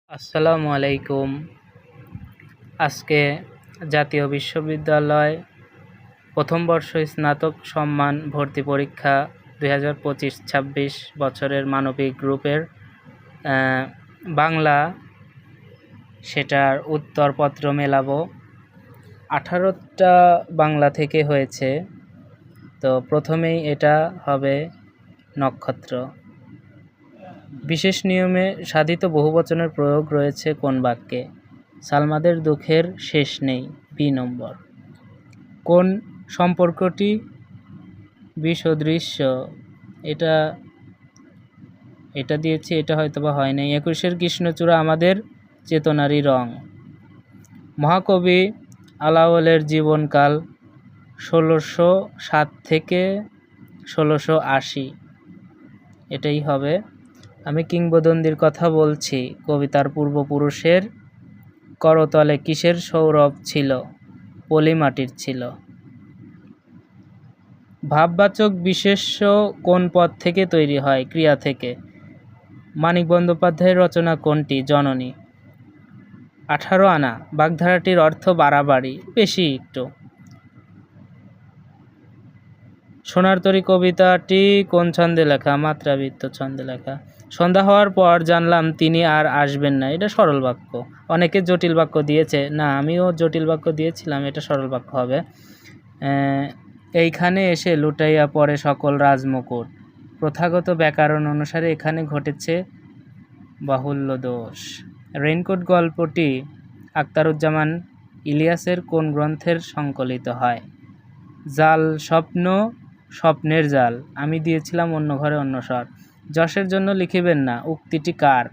আসসালামু আলাইকুম। আজকে জাতীয় বিশ্ববিদ্যালয় প্রথম বর্ষ স্নাতক সম্মান ভর্তি পরীক্ষা 2025-26 বছরের মানবিক গ্রুপের বাংলা সেটার উত্তরপত্র মেলাবো। 18টা বাংলা থেকে হয়েছে, তো প্রথমেই এটা হবে নক্ষত্র। বিশেষ নিয়মে সাধিত বহুবচনের প্রয়োগ রয়েছে কোন বাক্যে? সালমাদের দুঃখের শেষ নেই। বি নম্বর। কোন সম্পর্কটি বিসদৃশ্য? এটা দিয়েছি, এটা হয়তোবা হয় নাই। 21-এর কৃষ্ণচূড়া আমাদের চেতনারই রং। মহাকবি আলাওলের জীবনকাল 1607 থেকে 1680, এটাই হবে। আমি কিংবদন্তির কথা বলছি। কবিতার পূর্বপুরুষের করতলে কিসের সৌরভ ছিল? পলিমাটির ছিল। ভাববাচক বিশেষ্য কোন পদ থেকে তৈরি হয়? ক্রিয়া থেকে। মানিক বন্দ্যোপাধ্যায়ের রচনা কোনটি? জননী। 18 আনা বাগধারাটির অর্থ বাড়াবাড়ি, বেশি একটু। সোনার তরী কবিতাটি কোন ছন্দে লেখা? মাত্রাবৃত্ত ছন্দে লেখা। সন্ধ্যা হওয়ার পর জানলাম তিনি আর আসবেন না, এটা সরল বাক্য। অনেকে জটিল বাক্য দিয়েছে, না আমিও জটিল বাক্য দিয়েছিলাম, এটা সরল বাক্য হবে। এইখানে এসে লুটাইয়া পড়ে সকল রাজমুকুট। প্রথাগত ব্যাকরণ অনুসারে এখানে ঘটেছে বাহুল্য দোষ। রেইনকোট গল্পটি আখতারুজ্জামান ইলিয়াসের কোন গ্রন্থের সংকলিত হয়? জাল স্বপ্ন, স্বপ্নের জাল। আমি দিয়েছিলাম অন্য ঘরে অন্য স্বর। যশের জন্য লিখিবেন না, উক্তিটি কার?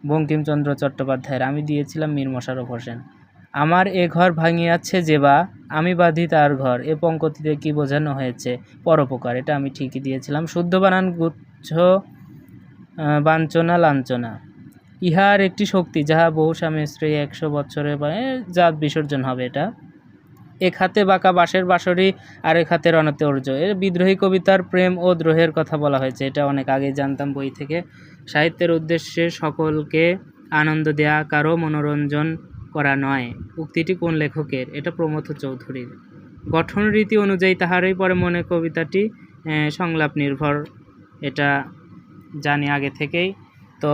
বঙ্কিমচন্দ্র চট্টোপাধ্যায়ের। আমি দিয়েছিলাম মীর মশাররফ হোসেন। আমার এ ঘর ভাঙিয়াছে যেবা, আমি বাঁধি তার ঘর। এ পঙ্ক্তিতে কি বোঝানো হয়েছে? পরোপকার। এটা আমি ঠিকই দিয়েছিলাম। শুদ্ধ বানান গুচ্ছ বাঞ্ছনা লাঞ্ছনা। ইহার একটি শক্তি যাহা বহু স্বামী স্ত্রী 100 বছরে জাত বিসর্জন হবে এটা। এক হাতে বাঁকা বাঁশের বাঁশরি আর এক হাতে রণতৌর্য। এর বিদ্রোহী কবিতার প্রেম ও দ্রোহের কথা বলা হয়েছে, এটা অনেক আগে জানতাম বই থেকে। সাহিত্যের উদ্দেশ্যে সকলকে আনন্দ দেয়া, কারো মনোরঞ্জন করা নয়। উক্তিটি কোন লেখকের? এটা প্রমথ চৌধুরীর। গঠন রীতি অনুযায়ী তাহারই পরে মনে কবিতাটি সংলাপ নির্ভর, এটা জানি আগে থেকেই। তো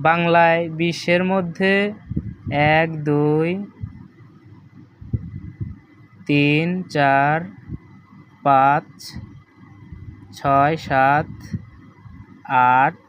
বাংলায় 20-এর মধ্যে 1, 2, 3, 4, 5, 6, 7, 8,